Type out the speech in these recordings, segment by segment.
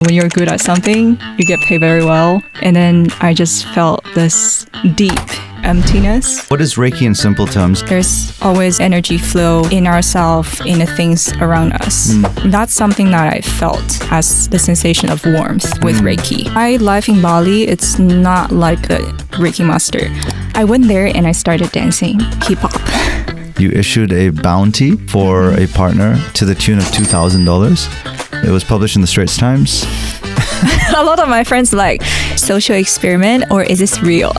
When you're good at something, you get paid very well. And then I just felt this deep emptiness. What is Reiki in simple terms? There's always energy flow in ourselves, in the things around us. That's something that I felt as the sensation of warmth with Reiki. My life in Bali, it's not like a Reiki master. I went there and I started dancing hip-hop. You issued a bounty for a partner to the tune of $2,000. It was published in the Straits Times. A lot of my friends like, social experiment or is this real?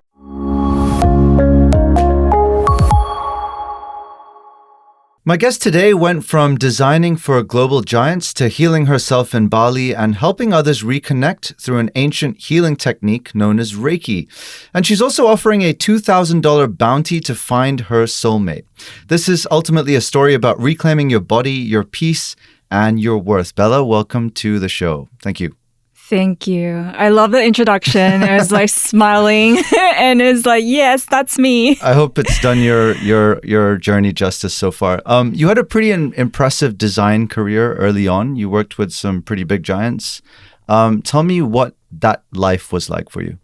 My guest today went from designing for global giants to healing herself in Bali and helping others reconnect through an ancient healing technique known as Reiki. And she's also offering a $2,000 bounty to find her soulmate. This is ultimately a story about reclaiming your body, your peace, and your worth. Bella, welcome to the show. Thank you. Thank you. I love the introduction. I was like smiling and it's like, yes, that's me. I hope it's done your journey justice so far. You had a pretty impressive design career early on. You worked with some pretty big giants. Tell me what that life was like for you.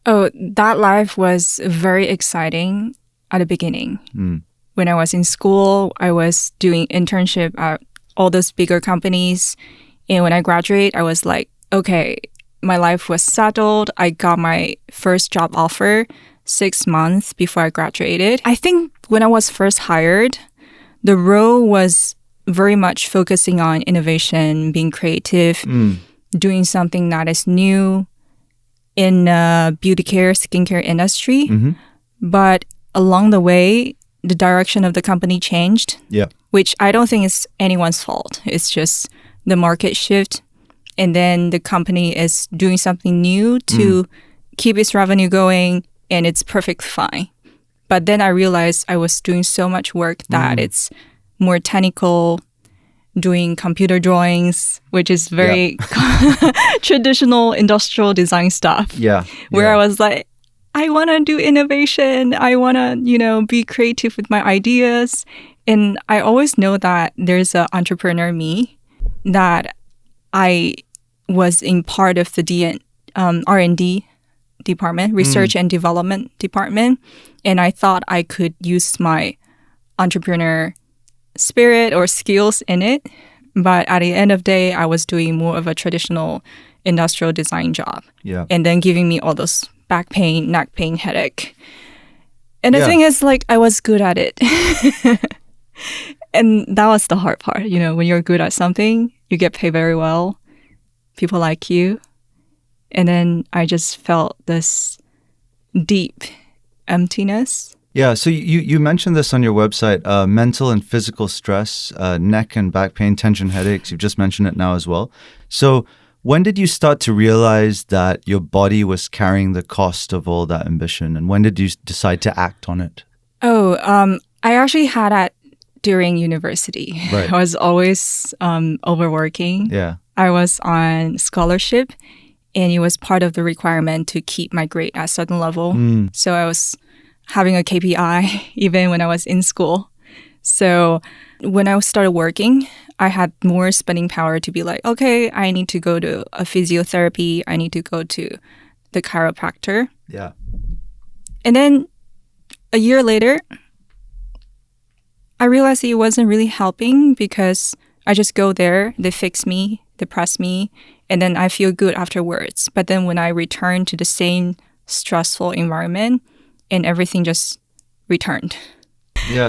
Oh, that life was very exciting at the beginning. When I was in school, I was doing internship at all those bigger companies. And when I graduate, I was like, okay, my life was settled. I got my first job offer 6 months before I graduated. I think when I was first hired, the role was very much focusing on innovation, being creative, doing something that is new in beauty care, skincare industry. But along the way, the direction of the company changed, which I don't think is anyone's fault. It's just the market shift. And then the company is doing something new to keep its revenue going, and it's perfectly fine. But then I realized I was doing so much work that it's more technical, doing computer drawings, which is very traditional industrial design stuff. Where I was like, I want to do innovation. I want to, be creative with my ideas. And I always know that there's an entrepreneur me that I was in part of the R&D department, research and development department. And I thought I could use my entrepreneur spirit or skills in it. But at the end of the day, I was doing more of a traditional industrial design job. And then giving me all those back pain, neck pain, headache. And the thing is, like, I was good at it. And that was the hard part. When you're good at something, you get paid very well. People like you. And then I just felt this deep emptiness. Yeah, so you mentioned this on your website, mental and physical stress, neck and back pain, tension headaches. You've just mentioned it now as well. So when did you start to realize that your body was carrying the cost of all that ambition? And when did you decide to act on it? I actually had that during university. I was always overworking. I was on scholarship, and it was part of the requirement to keep my grade at a certain level. So I was having a KPI even when I was in school. So when I started working, I had more spending power to be like, okay, I need to go to a physiotherapy. I need to go to the chiropractor. And then a year later, I realized it wasn't really helping because I just go there, they fix me, they press me, and then I feel good afterwards. But then when I return to the same stressful environment, and everything just returned.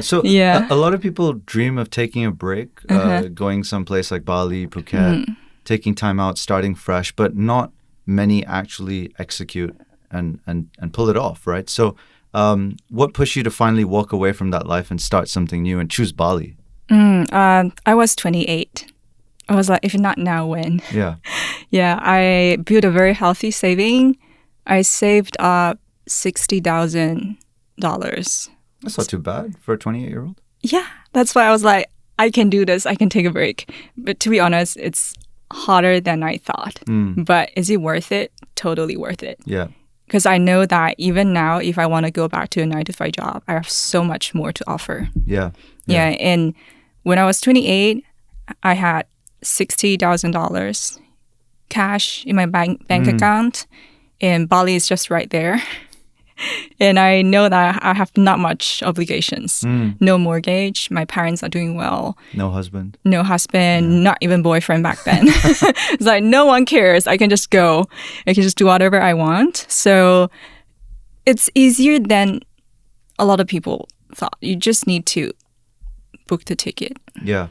So a lot of people dream of taking a break, going someplace like Bali, Phuket, taking time out, starting fresh, but not many actually execute and pull it off, right? So what pushed you to finally walk away from that life and start something new and choose Bali? I was 28. I was like, if not now, when? I built a very healthy saving. I saved up $60,000. That's not too bad for a 28-year-old. Yeah, that's why I was like, I can do this. I can take a break. But to be honest, it's harder than I thought. But is it worth it? Totally worth it. Because I know that even now, if I want to go back to a 9-to-5 job, I have so much more to offer. And when I was 28, I had $60,000 cash in my bank account, and Bali is just right there. And I know that I have not much obligations. No mortgage. My parents are doing well. No husband. No husband, not even boyfriend back then. It's like no one cares. I can just go. I can just do whatever I want. So it's easier than a lot of people thought. You just need to book the ticket. Yeah.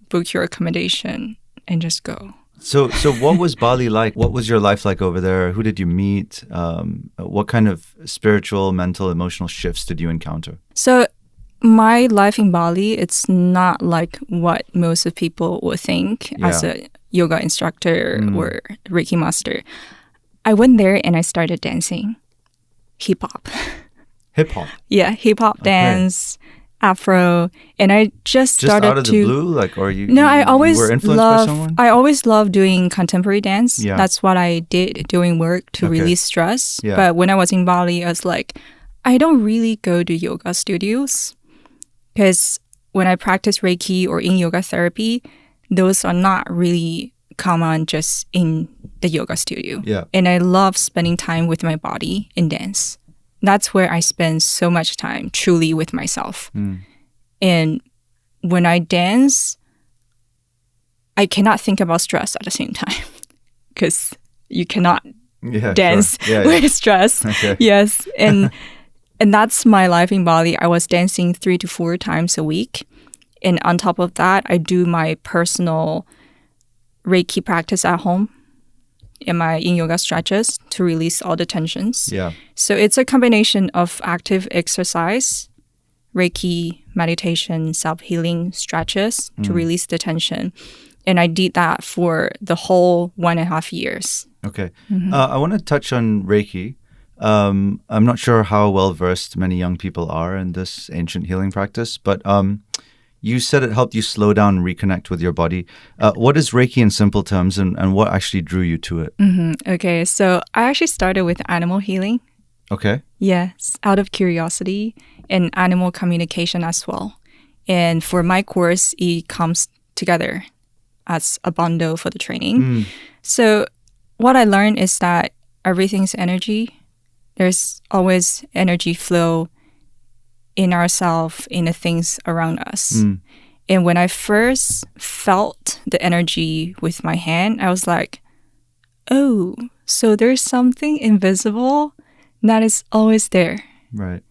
Book your accommodation and just go. So what was Bali like? What was your life like over there? Who did you meet? What kind of spiritual, mental, emotional shifts did you encounter? So my life in Bali, it's not like what most of people would think as a yoga instructor or Reiki master. I went there and I started dancing hip-hop. Hip-hop? Yeah, hip-hop dance. Afro, and I just started out of the blue, like, or you? No, I always were influenced by someone? I always loved doing contemporary dance. Yeah. That's what I did doing work to release stress. Yeah. But when I was in Bali, I was like, I don't really go to yoga studios because when I practice Reiki or in yoga therapy, those are not really common just in the yoga studio. Yeah. And I love spending time with my body in dance. That's where I spend so much time truly with myself. And when I dance, I cannot think about stress at the same time because you cannot dance with stress. Okay. Yes. And that's my life in Bali. I was dancing 3 to 4 times a week. And on top of that, I do my personal Reiki practice at home in my yin yoga stretches to release all the tensions. Yeah. So it's a combination of active exercise, Reiki, meditation, self-healing stretches to release the tension. And I did that for the whole 1.5 years. Okay. I want to touch on Reiki. I'm not sure how well versed many young people are in this ancient healing practice, but you said it helped you slow down and reconnect with your body. What is Reiki in simple terms, and what actually drew you to it? Okay, so I actually started with animal healing. Okay. Yes, out of curiosity and animal communication as well. And for my course, it comes together as a bundle for the training. So what I learned is that everything's energy. There's always energy flow in ourselves, in the things around us. And when I first felt the energy with my hand, I was like, oh, so there's something invisible that is always there. Right.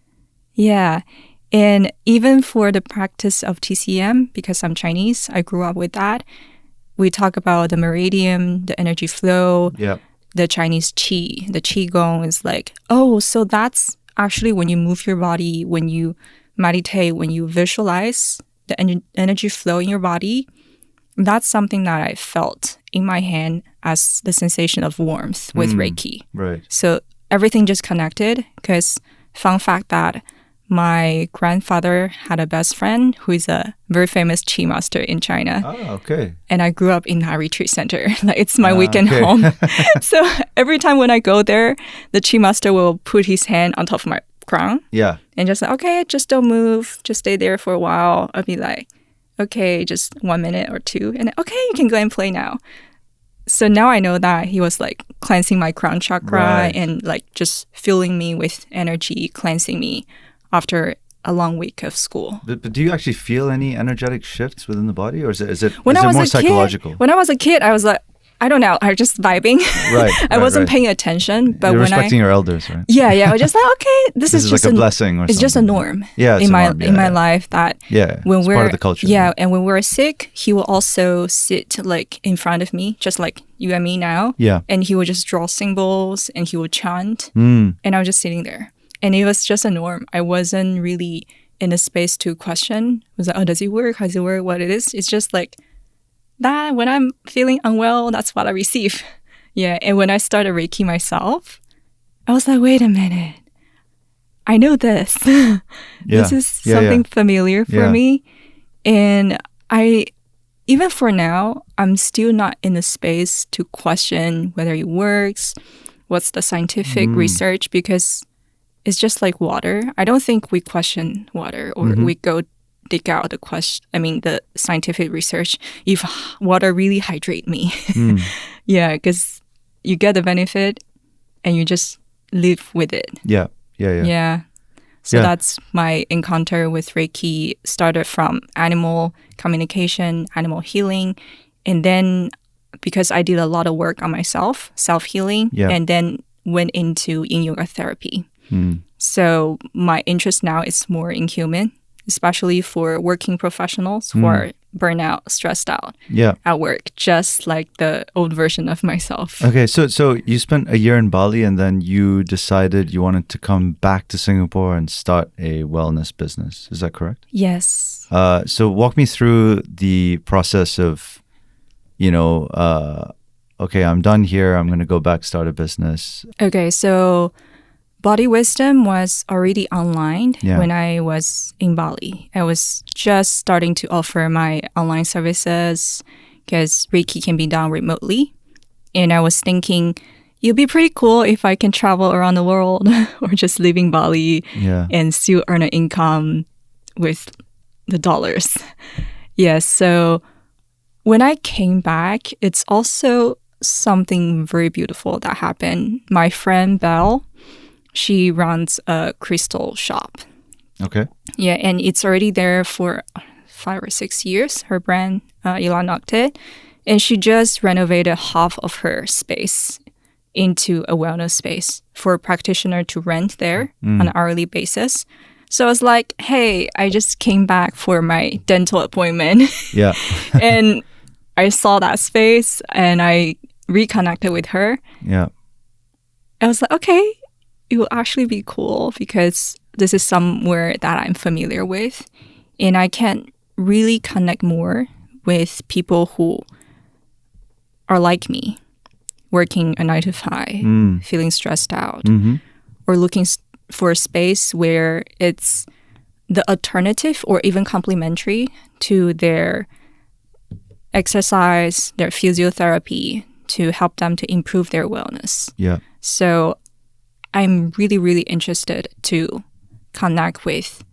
Yeah. And even for the practice of TCM, because I'm Chinese, I grew up with that. We talk about the meridian, the energy flow, the Chinese qi. The qigong is like, oh, so that's actually when you move your body, when you meditate, when you visualize the energy flow in your body. That's something that I felt in my hand as the sensation of warmth with Reiki. Right. So everything just connected because fun fact that my grandfather had a best friend who is a very famous Qi master in China. Oh, okay. And I grew up in that retreat center. Like it's my weekend home. So every time when I go there, the Qi master will put his hand on top of my crown. Yeah. And just like, okay, just don't move. Just stay there for a while. I'll be like, okay, just 1 minute or 2. And okay, you can go and play now. So now I know that he was like cleansing my crown chakra and like just filling me with energy, cleansing me after a long week of school. But do you actually feel any energetic shifts within the body, or is it more psychological? When I was a kid, I was like, I don't know, I was just vibing. I wasn't paying attention. But You're when respecting your elders, right? Yeah, I was just like, okay, this is just like a blessing or it's something. just a norm in my life that when it's we're part of the culture. Yeah, and when we're sick, he will also sit like in front of me, just like you and me now. Yeah. And he would just draw symbols and he would chant. And I was just sitting there. And it was just a norm. I wasn't really in a space to question. I was like, oh, does it work? How does it work? What it is? It's just like that when I'm feeling unwell, that's what I receive. Yeah. And when I started Reiki myself, I was like, wait a minute. I know this. This is something familiar for me. And even for now, I'm still not in a space to question whether it works, what's the scientific research, because it's just like water. I don't think we question water or we go dig out the scientific research if water really hydrate me. Yeah, because you get the benefit and you just live with it. Yeah. So Yeah. that's my encounter with Reiki. Started from animal communication, animal healing, and then because I did a lot of work on myself, self-healing, and then went into yin yoga therapy. So my interest now is more in human, especially for working professionals who are burnout, stressed out at work, just like the old version of myself. Okay, so you spent a year in Bali and then you decided you wanted to come back to Singapore and start a wellness business. Is that correct? Yes. So walk me through the process of, okay, I'm done here. I'm going to go back, start a business. Okay, so Body Wisdom was already online when I was in Bali. I was just starting to offer my online services because Reiki can be done remotely. And I was thinking, it'd be pretty cool if I can travel around the world or just live in Bali and still earn an income with the dollars. So when I came back, it's also something very beautiful that happened. My friend Belle, she runs a crystal shop. Okay. Yeah, and it's already there for 5 or 6 years, her brand, Ilan Nocte. And she just renovated half of her space into a wellness space for a practitioner to rent there on an hourly basis. So I was like, hey, I just came back for my dental appointment. Yeah. And I saw that space and I reconnected with her. Yeah. I was like, okay, it will actually be cool because this is somewhere that I'm familiar with. And I can really connect more with people who are like me, working a 9 to 5, feeling stressed out, or looking for a space where it's the alternative or even complementary to their exercise, their physiotherapy to help them to improve their wellness. Yeah. So I'm really, really interested to connect with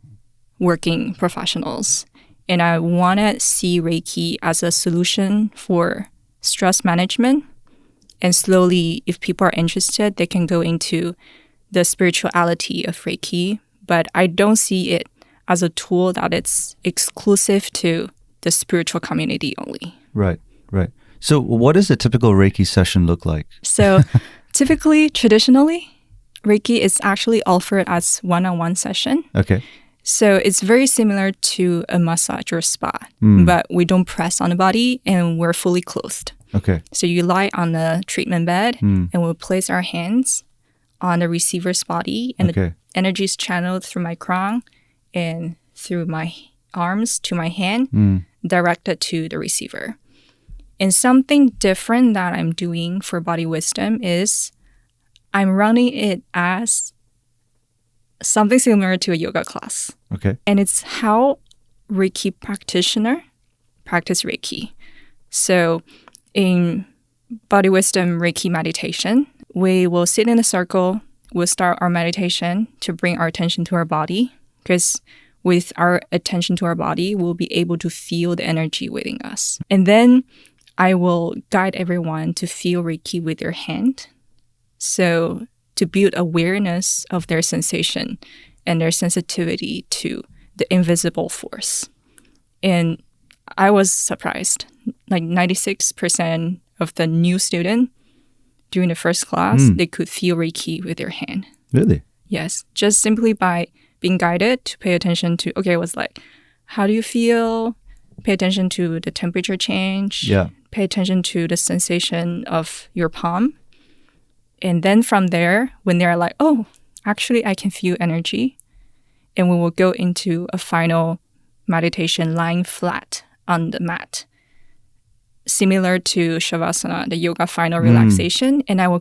working professionals. And I want to see Reiki as a solution for stress management. And slowly, if people are interested, they can go into the spirituality of Reiki. But I don't see it as a tool that it's exclusive to the spiritual community only. Right. So what does a typical Reiki session look like? So typically, traditionally, Reiki is actually offered as one-on-one session. Okay. So it's very similar to a massage or spa, but we don't press on the body and we're fully clothed. Okay. So you lie on the treatment bed and we'll place our hands on the receiver's body and the energy is channeled through my crown and through my arms to my hand, directed to the receiver. And something different that I'm doing for Body Wisdom is I'm running it as something similar to a yoga class. Okay. And it's how Reiki practitioner practice Reiki. So in Body Wisdom Reiki meditation, we will sit in a circle. We'll start our meditation to bring our attention to our body because with our attention to our body, we'll be able to feel the energy within us. And then I will guide everyone to feel Reiki with their hand. So to build awareness of their sensation and their sensitivity to the invisible force. And I was surprised. Like 96% of the new student during the first class, they could feel Reiki with their hand. Really? Yes. Just simply by being guided to pay attention to, okay, it was like, how do you feel? Pay attention to the temperature change. Yeah. Pay attention to the sensation of your palm. And then from there, when they're like, oh, actually, I can feel energy. And we will go into a final meditation lying flat on the mat. Similar to Shavasana, the yoga final relaxation. And I'll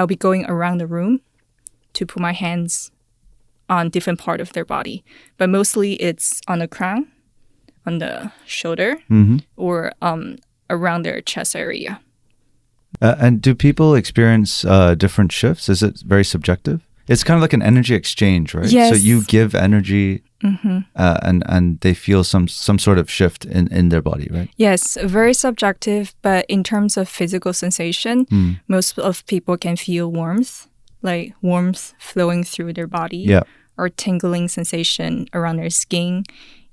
be going around the room to put my hands on different part of their body. But mostly it's on the crown, on the shoulder, or around their chest area. And do people experience different shifts? Is it very subjective? It's kind of like an energy exchange, right? Yes. So you give energy and they feel some sort of shift in their body, right? Yes, very subjective, but in terms of physical sensation, most of people can feel warmth, like warmth flowing through their body or tingling sensation around their skin,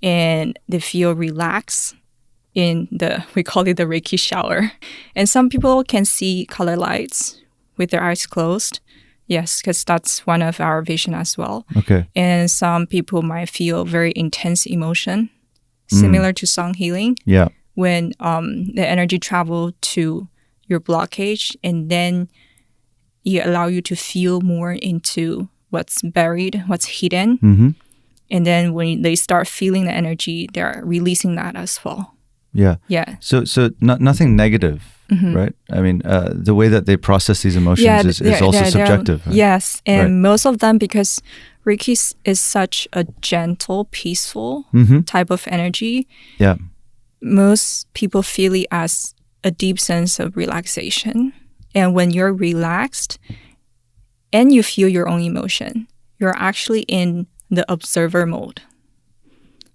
and they feel relaxed in we call it the Reiki shower. And some people can see color lights with their eyes closed. Yes, because that's one of our vision as well. Okay. And some people might feel very intense emotion, similar to song healing. Yeah. When the energy travel to your blockage, and then you allow you to feel more into what's buried, what's hidden. And then when they start feeling the energy, they're releasing that as well. Yeah. Yeah. So nothing negative, right? I mean, the way that they process these emotions is also subjective. Right? Yes. And most of them, because Reiki is such a gentle, peaceful type of energy. Yeah. Most people feel it as a deep sense of relaxation. And when you're relaxed and you feel your own emotion, you're actually in the observer mode.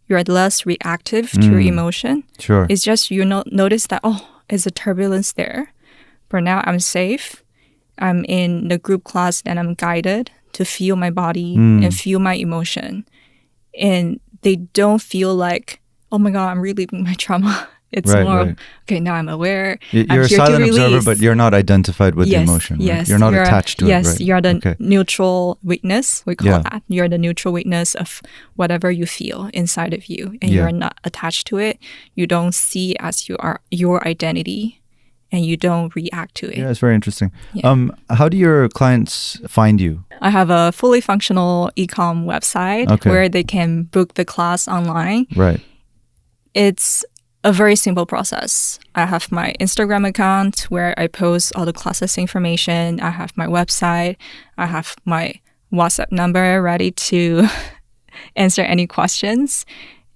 You're less reactive to your emotion. Sure. It's just you notice that, there's a turbulence there. But now I'm safe. I'm in the group class and I'm guided to feel my body and feel my emotion. And they don't feel like, oh my God, I'm reliving my trauma. It's more, okay, now I'm aware. You're a silent observer, but you're not identified with the emotion. Right? Yes. You're not attached to it. Yes, right? You're the neutral witness, we call that. You're the neutral witness of whatever you feel inside of you. And you're not attached to it. You don't see as you are your identity. And you don't react to it. Yeah, it's very interesting. Yeah. How do your clients find you? I have a fully functional e-com website where they can book the class online. Right. It's a very simple process. I have my Instagram account where I post all the classes information. I have my website. I have my WhatsApp number ready to answer any questions.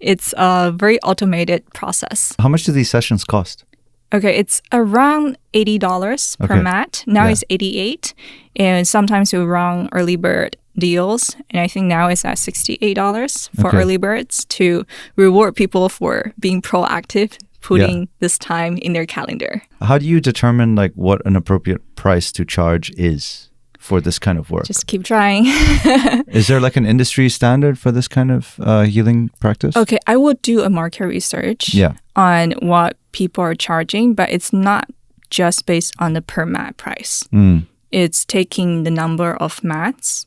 It's a very automated process. How much do these sessions cost? Okay, it's around $80 per mat. Now it's $88. And sometimes we run early bird deals. And I think now it's at $68 for early birds to reward people for being proactive, putting this time in their calendar. How do you determine like what an appropriate price to charge is for this kind of work? Just keep trying. Is there like an industry standard for this kind of healing practice? Okay, I would do a market research on what people are charging, but it's not just based on the per mat price. It's taking the number of mats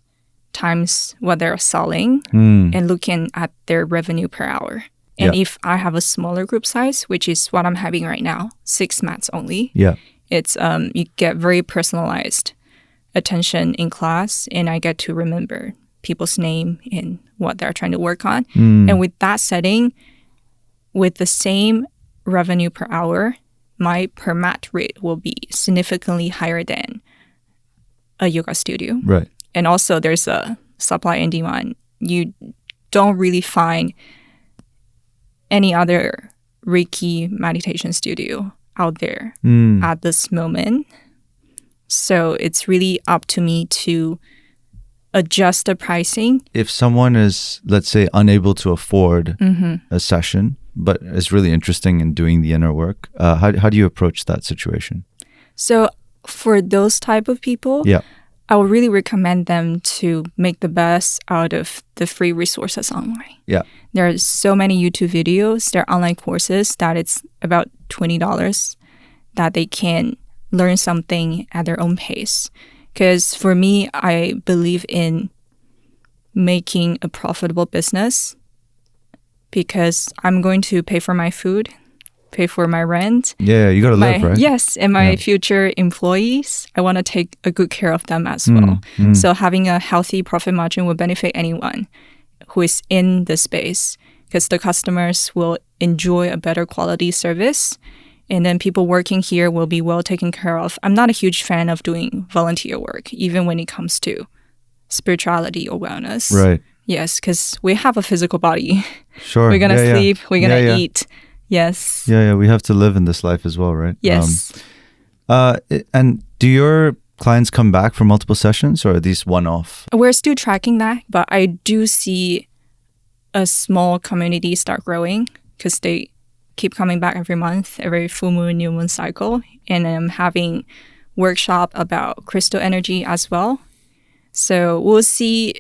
times what they're selling and looking at their revenue per hour. And if I have a smaller group size, which is what I'm having right now, 6 mats only, it's you get very personalized attention in class, and I get to remember people's name and what they're trying to work on. And with that setting, with the same revenue per hour, my per mat rate will be significantly higher than a yoga studio. Right. And also there's a supply and demand. You don't really find any other Reiki meditation studio out there at this moment. So it's really up to me to adjust the pricing. If someone is, let's say, unable to afford a session, but is really interested in doing the inner work, how do you approach that situation? So for those type of people, I would really recommend them to make the best out of the free resources online. There are so many YouTube videos, there are online courses that it's about $20 that they can learn something at their own pace. Because for me, I believe in making a profitable business because I'm going to pay for my food, pay for my rent. Yeah, you got to live, right? Yes, and my future employees, I want to take a good care of them as well. So having a healthy profit margin will benefit anyone who is in the space because the customers will enjoy a better quality service. And then people working here will be well taken care of. I'm not a huge fan of doing volunteer work, even when it comes to spirituality or wellness. Right. Yes, because we have a physical body. Sure. We're going to sleep. We're going to eat. Yes. Yeah. We have to live in this life as well, right? Yes. And do your clients come back for multiple sessions, or are these one-off? We're still tracking that, but I do see a small community start growing because they keep coming back every month, every full moon, new moon cycle. And I'm having workshop about crystal energy as well. So we'll see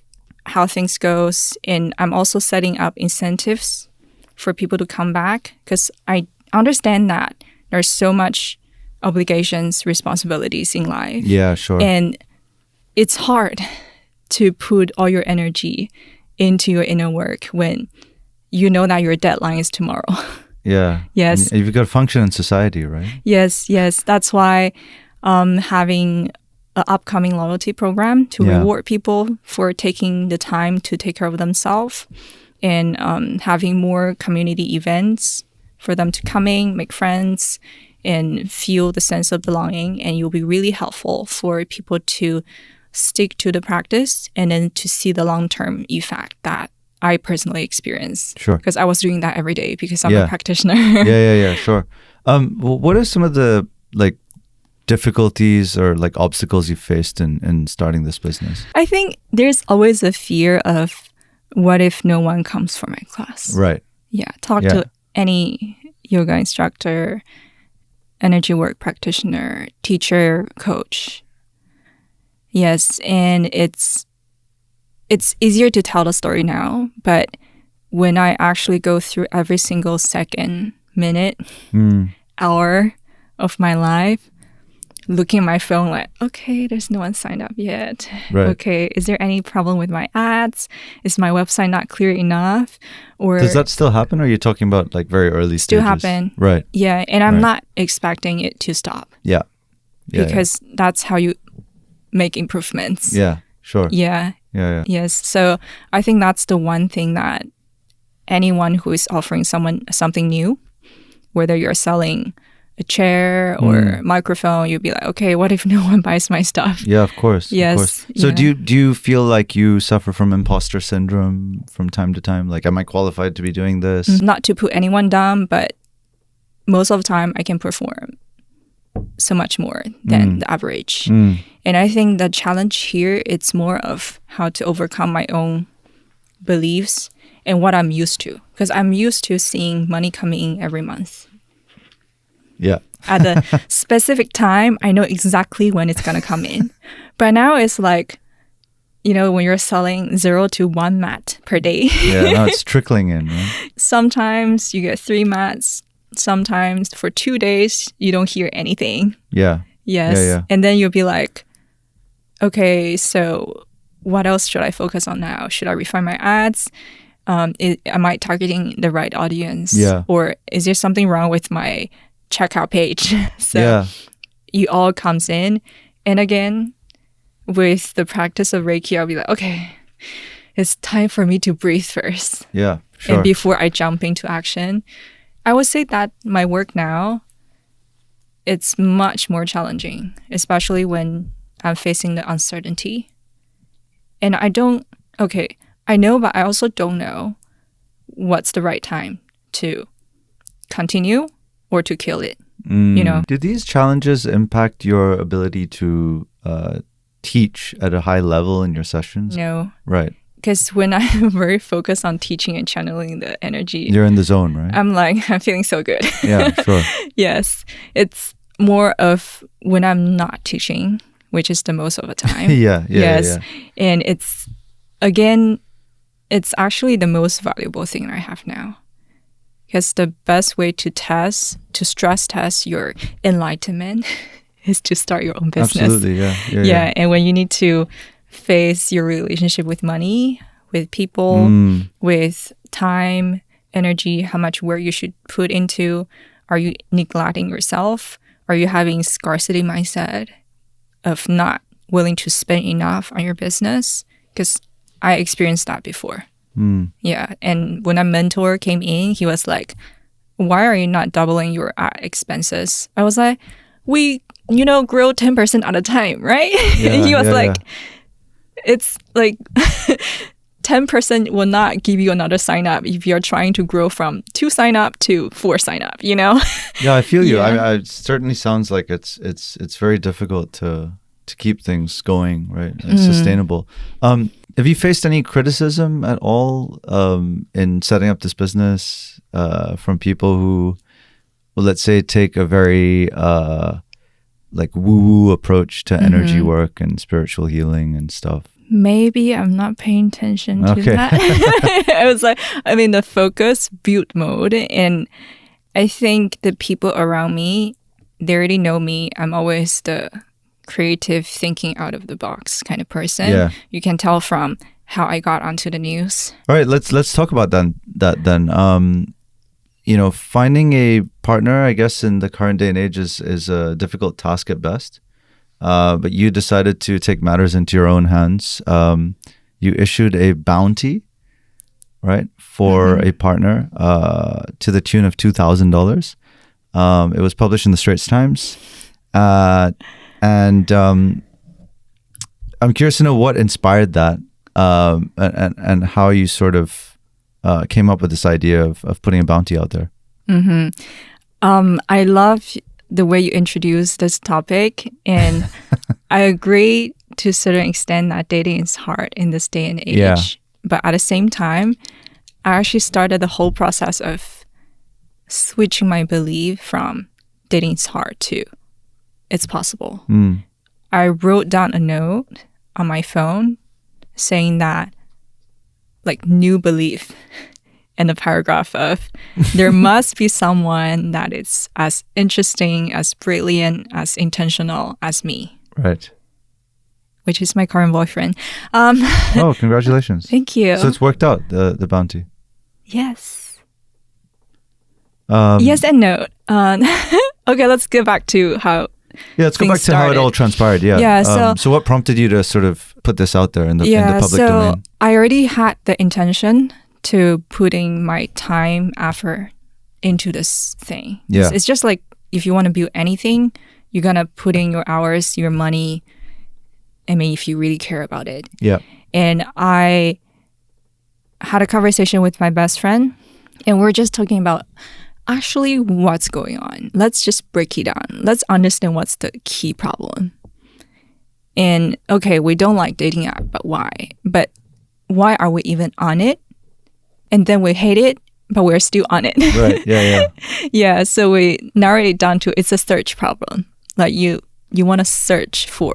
how things goes. And I'm also setting up incentives for people to come back because I understand that there's so much obligations, responsibilities in life. Yeah, sure. And it's hard to put all your energy into your inner work when you know that your deadline is tomorrow. Yeah. Yes. And you've got to function in society, right? Yes. That's why having an upcoming loyalty program to reward people for taking the time to take care of themselves, and having more community events for them to come in, make friends, and feel the sense of belonging. And you'll be really helpful for people to stick to the practice and then to see the long-term effect that I personally experienced. Sure. Because I was doing that every day because I'm a practitioner. Yeah, sure. What are some of the difficulties or obstacles you faced in starting this business? I think there's always a fear of what if no one comes for my class? Right. Yeah. Talk to any yoga instructor, energy work practitioner, teacher, coach. Yes. And it's easier to tell the story now, but when I actually go through every single second, minute, hour of my life, looking at my phone like, okay, there's no one signed up yet. Right. Okay, is there any problem with my ads? Is my website not clear enough? Or does that still happen, or are you talking about very early stages? Still happen. Right. Yeah, and I'm not expecting it to stop. Yeah. Because that's how you make improvements. Yeah, sure. Yeah. Yes. So I think that's the one thing that anyone who is offering someone something new, whether you're selling a chair or microphone, you'd be like, okay, what if no one buys my stuff? Yeah, of course. Yes. Of course. So do you feel like you suffer from imposter syndrome from time to time? Like, am I qualified to be doing this? Not to put anyone down, but most of the time I can perform so much more than the average. And I think the challenge here, it's more of how to overcome my own beliefs and what I'm used to. Because I'm used to seeing money coming in every month. Yeah. At a specific time, I know exactly when it's going to come in. But now it's like, when you're selling 0 to 1 mat per day. Yeah, now it's trickling in, right? Sometimes you get 3 mats. Sometimes for 2 days, you don't hear anything. Yeah. Yes. Yeah. And then you'll be like, okay, so what else should I focus on now? Should I refine my ads? Am I targeting the right audience? Yeah. Or is there something wrong with my checkout page? So it all comes in. And again, with the practice of Reiki, I'll be like, okay, it's time for me to breathe first. Yeah, sure. And before I jump into action. I would say that my work now, it's much more challenging, especially when I'm facing the uncertainty. And I know, but I also don't know what's the right time to continue or to kill it, Did these challenges impact your ability to teach at a high level in your sessions? No. Right. Because when I'm very focused on teaching and channeling the energy, you're in the zone, right? I'm feeling so good. Yeah, sure. Yes. It's more of when I'm not teaching, which is the most of the time. Yes. And it's actually the most valuable thing I have now. Because the best way to stress test your enlightenment is to start your own business. Absolutely, yeah. And when you need to face your relationship with money, with people, with time, energy, how much work you should put into. Are you neglecting yourself? Are you having scarcity mindset of not willing to spend enough on your business? Because I experienced that before. Yeah. And when a mentor came in, he was like, why are you not doubling your expenses? I was like, we, grow 10% at a time, right? Yeah, he was it's like 10% will not give you another sign up if you're trying to grow from 2 sign up to 4 sign up, Yeah, I feel you. It certainly sounds like it's very difficult to to keep things going, right? And sustainable. Have you faced any criticism at all in setting up this business from people who, well, let's say, take a very like woo-woo approach to energy work and spiritual healing and stuff? Maybe I'm not paying attention to that. I was like, the focus build mode. And I think the people around me, they already know me. I'm always the creative thinking out of the box kind of person. Yeah. You can tell from how I got onto the news. All right, let's talk about that then. Finding a partner, I guess, in the current day and age is a difficult task at best. But you decided to take matters into your own hands. You issued a bounty, right, for a partner to the tune of $2,000. It was published in the Straits Times. And I'm curious to know what inspired that and how you sort of came up with this idea of putting a bounty out there. I love the way you introduced this topic, and I agree to a certain extent that dating is hard in this day and age. Yeah. But at the same time, I actually started the whole process of switching my belief from dating is hard to it's possible. I wrote down a note on my phone saying that, like, new belief and a paragraph of there must be someone that is as interesting, as brilliant, as intentional as me. Right. Which is my current boyfriend. Oh, congratulations. Thank you. So it's worked out, the bounty. Yes. Yes and no. Okay, let's get back to how let's go back to how it all transpired. Yeah. Yeah. So what prompted you to sort of put this out there in the public domain? I already had the intention to putting my time, effort into this thing. Yeah. It's just like if you want to build anything, you're going to put in your hours, your money, if you really care about it. Yeah. And I had a conversation with my best friend, and we're just talking about actually what's going on. Let's just break it down. Let's understand what's the key problem. And okay, we don't like dating app, but why? But why are we even on it? And then we hate it, but we're still on it. Right. Yeah. Yeah. So we narrowed it down to it's a search problem. Like you want to search for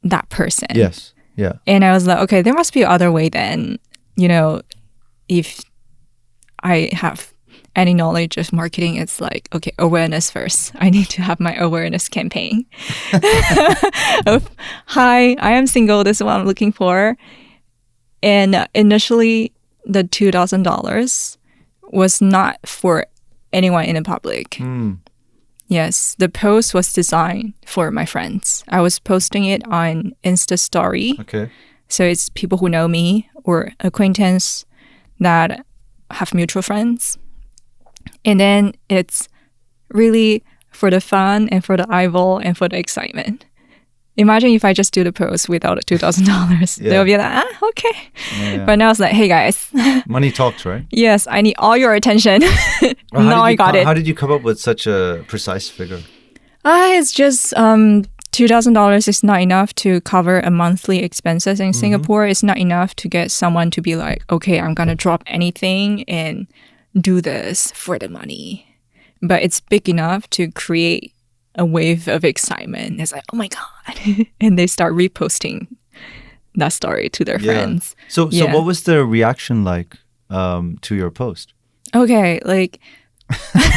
that person. Yes. Yeah. And I was like, okay, there must be other way then. If I have any knowledge of marketing, it's like, okay, awareness first. I need to have my awareness campaign. Hi, I am single. This is what I'm looking for. And initially, the $2,000 was not for anyone in the public. Yes, the post was designed for my friends. I was posting it on Insta Story. Okay. So it's people who know me or acquaintance that have mutual friends. And then it's really for the fun and for the eyeball and for the excitement. Imagine if I just do the post without the $2,000. They'll be like, okay. Yeah. But now it's like, hey guys. Money talks, right? Yes, I need all your attention. Now I got it. How did you come up with such a precise figure? It's just $2,000 is not enough to cover a monthly expenses in Singapore. It's not enough to get someone to be like, okay, I'm going to drop anything and do this for the money. But it's big enough to create a wave of excitement. It's like, oh my God. And they start reposting that story to their friends. So what was the reaction like to your post? Okay, like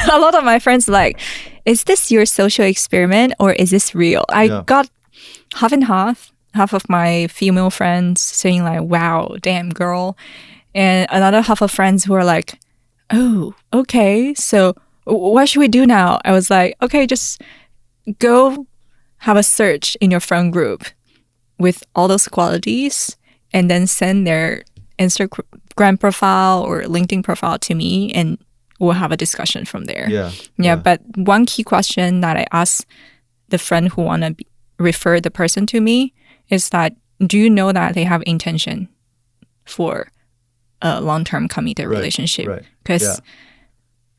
a lot of my friends like, is this your social experiment or is this real? I got half and half of my female friends saying like, wow, damn girl. And another half of friends who are like, oh, okay, so what should we do now? I was like, okay, just go have a search in your friend group with all those qualities and then send their Instagram profile or LinkedIn profile to me and we'll have a discussion from there. Yeah. But one key question that I asked the friend who want to refer the person to me is that, do you know that they have intention for a long-term committed relationship? Because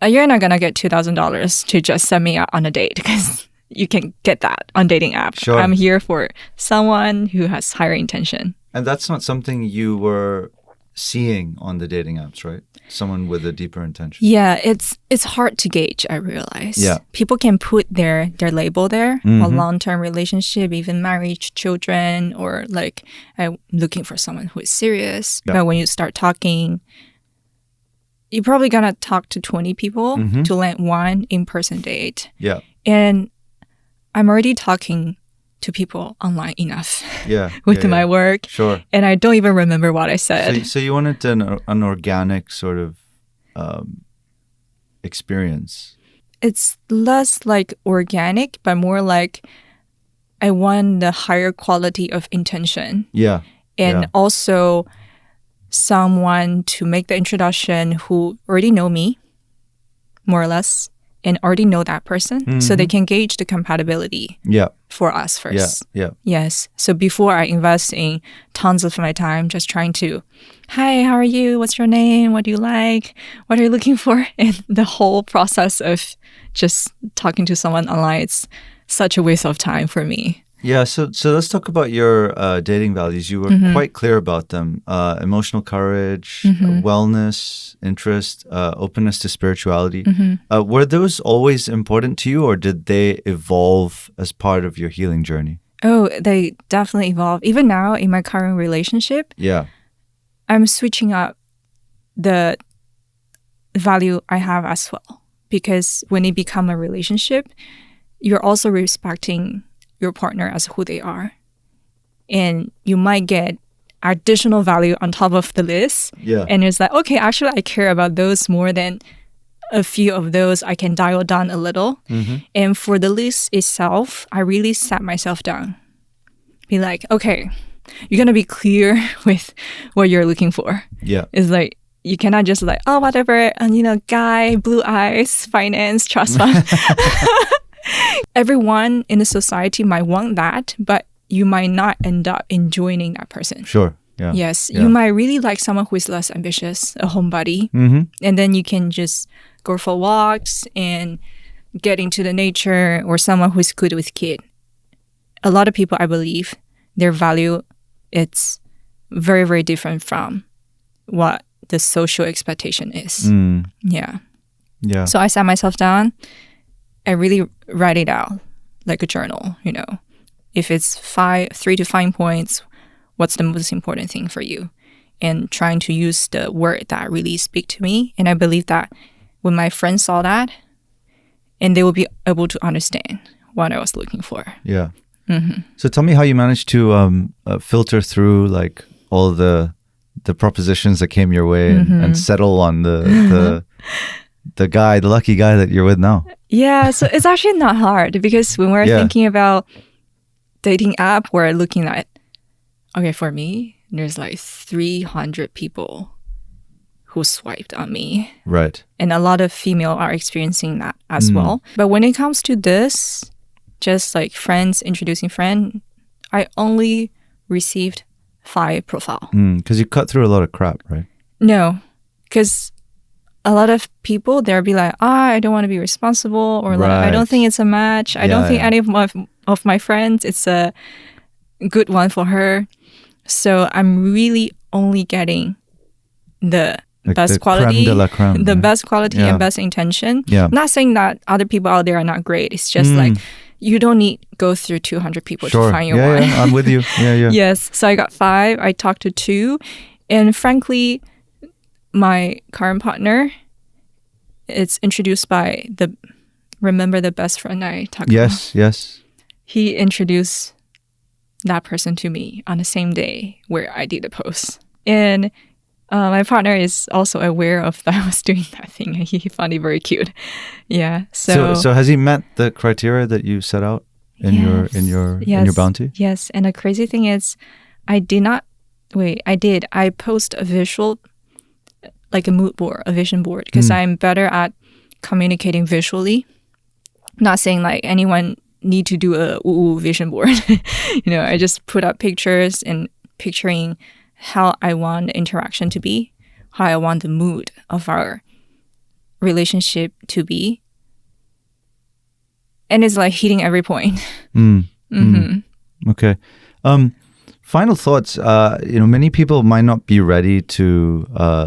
you're not going to get $2,000 to just send me out on a date because you can get that on dating app. Sure. I'm here for someone who has higher intention. And that's not something you were seeing on the dating apps, right? Someone with a deeper intention. Yeah, it's hard to gauge, I realize. Yeah. People can put their label there, a long-term relationship, even marriage, children, or like I'm looking for someone who is serious. Yeah. But when you start talking, you're probably gonna talk to 20 people to land one in-person date. Yeah. And I'm already talking to people online enough Yeah. with my work. Sure. And I don't even remember what I said. So you wanted an organic sort of experience. It's less like organic, but more like I want the higher quality of intention. Yeah. And also someone to make the introduction who already know me, more or less, and already know that person. So they can gauge the compatibility for us first. Yeah. Yes. So before I invest in tons of my time just trying to, hi, how are you? What's your name? What do you like? What are you looking for? And the whole process of just talking to someone online, it's such a waste of time for me. Yeah, so let's talk about your dating values. You were quite clear about them. Emotional courage, wellness, interest, openness to spirituality. Were those always important to you, or did they evolve as part of your healing journey? Oh, they definitely evolve. Even now in my current relationship, Yeah. I'm switching up the value I have as well. Because when it becomes a relationship, you're also respecting your partner as who they are. And you might get additional value on top of the list. Yeah. And it's like, okay, actually I care about those more than a few of those. I can dial down a little. And for the list itself, I really sat myself down. Be like, okay, you're going to be clear with what you're looking for. Yeah. It's like, you cannot just like, oh, whatever, and guy, blue eyes, finance, trust fund. Everyone in the society might want that, but you might not end up enjoying that person. Sure. Yeah. Yes. You might really like someone who is less ambitious, a homebody. And then you can just go for walks and get into the nature, or someone who is good with kid. A lot of people, I believe, their value, it's very, very different from what the social expectation is. Yeah. Yeah. So I sat myself down. I really write it out like a journal, If it's 3 to 5 points, what's the most important thing for you? And trying to use the word that really speak to me. And I believe that when my friends saw that, and they will be able to understand what I was looking for. Yeah. So tell me how you managed to filter through like all the propositions that came your way and settle on the lucky guy that you're with now. Yeah, so it's actually not hard, because when we're thinking about dating app, we're looking at, okay, for me, there's like 300 people who swiped on me. Right. And a lot of female are experiencing that as well. But when it comes to this, just like friends introducing friend, I only received 5 profile. Because you cut through a lot of crap, right? No, because a lot of people, they'll be like, I don't want to be responsible, or like, I don't think it's a match. I don't think any of my friends, it's a good one for her. So I'm really only getting the best quality, crème de la crème, the best quality and best intention. Yeah. Not saying that other people out there are not great. It's just like, you don't need go through 200 people to find your one. Yeah, I'm with you. Yeah. Yes. So I got 5. I talked to 2. And frankly, my current partner, it's introduced by remember the best friend I talked about? Yes. He introduced that person to me on the same day where I did the post. And my partner is also aware of that I was doing that thing. He found it very cute. Yeah. So has he met the criteria that you set out in your bounty? Yes. And the crazy thing is, I did. I post a visual, like a mood board, a vision board, because I'm better at communicating visually. Not saying like anyone need to do a vision board. I just put up pictures and picturing how I want the interaction to be, how I want the mood of our relationship to be. And it's like hitting every point. Okay. Final thoughts. Many people might not be ready to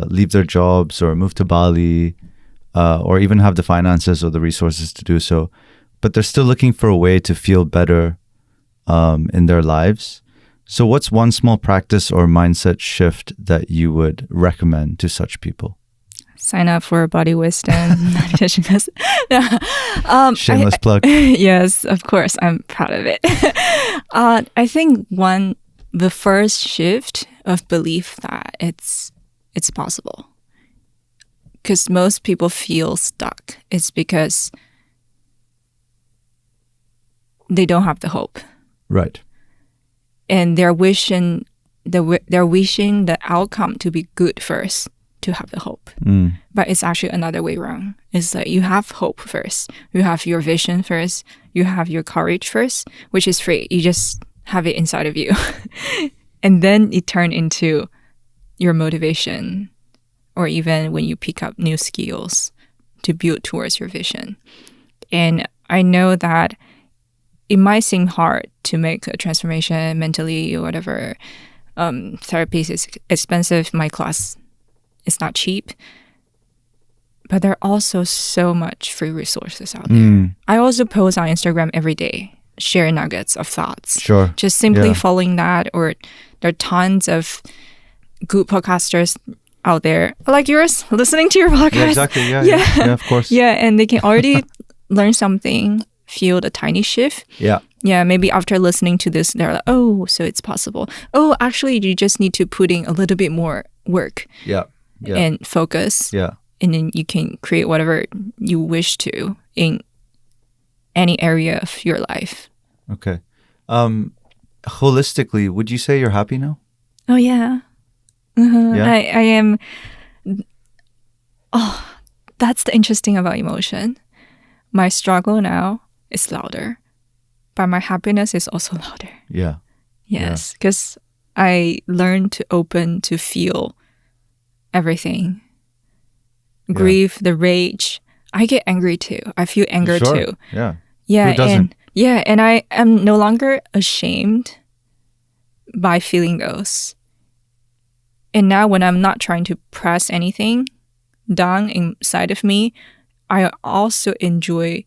leave their jobs or move to Bali, or even have the finances or the resources to do so, but they're still looking for a way to feel better in their lives. So what's one small practice or mindset shift that you would recommend to such people? Sign up for Body Wisdom meditation class. Shameless plug. Yes, of course. I'm proud of it. I think the first shift of belief that it's possible. Because most people feel stuck. It's because they don't have the hope. Right. And they're wishing the outcome to be good first to have the hope. But it's actually another way around. It's like you have hope first. You have your vision first. You have your courage first, which is free. You just have it inside of you. And then it turns into your motivation, or even when you pick up new skills to build towards your vision. And I know that it might seem hard to make a transformation mentally or whatever. Therapy is expensive. My class is not cheap. But there are also so much free resources out there. I also post on Instagram every day, share nuggets of thoughts. Sure. Just simply following that, or there are tons of good podcasters out there like yours listening to your podcast. Yeah, exactly. Yeah, of course. Yeah, and they can already learn something, feel the tiny shift. Yeah, maybe after listening to this, they're like, oh, so it's possible. Oh, actually, you just need to put in a little bit more work and focus. Yeah. And then you can create whatever you wish to in any area of your life. Okay. Holistically, would you say you're happy now? Oh, yeah. Yeah? I am. Oh, that's the interesting about emotion. My struggle now is louder, but my happiness is also louder. Yeah. Yes, because I learned to open to feel everything. Grief, the rage. I get angry too. I feel anger too. Yeah. Yeah. Who doesn't? And I am no longer ashamed by feeling those. And now when I'm not trying to press anything down inside of me, I also enjoy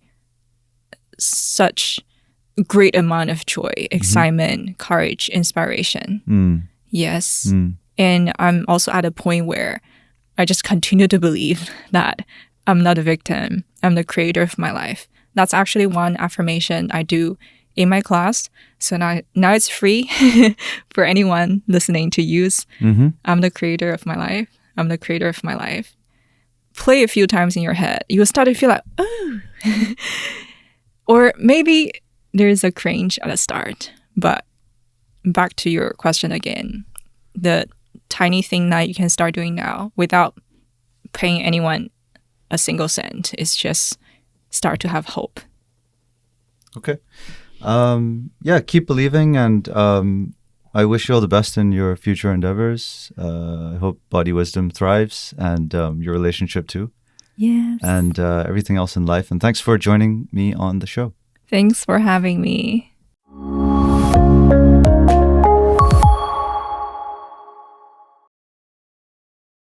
such great amount of joy, excitement, courage, inspiration. Yes. And I'm also at a point where I just continue to believe that I'm not a victim. I'm the creator of my life. That's actually one affirmation I do in my class. So now it's free for anyone listening to use. I'm the creator of my life. I'm the creator of my life. Play a few times in your head. You will start to feel like, oh. Or maybe there's a cringe at the start. But back to your question again. The tiny thing that you can start doing now without paying anyone a single cent is just start to have hope. Okay. Keep believing, and I wish you all the best in your future endeavors. I hope Body Wisdom thrives, and your relationship too. Yes. And everything else in life. And thanks for joining me on the show. Thanks for having me.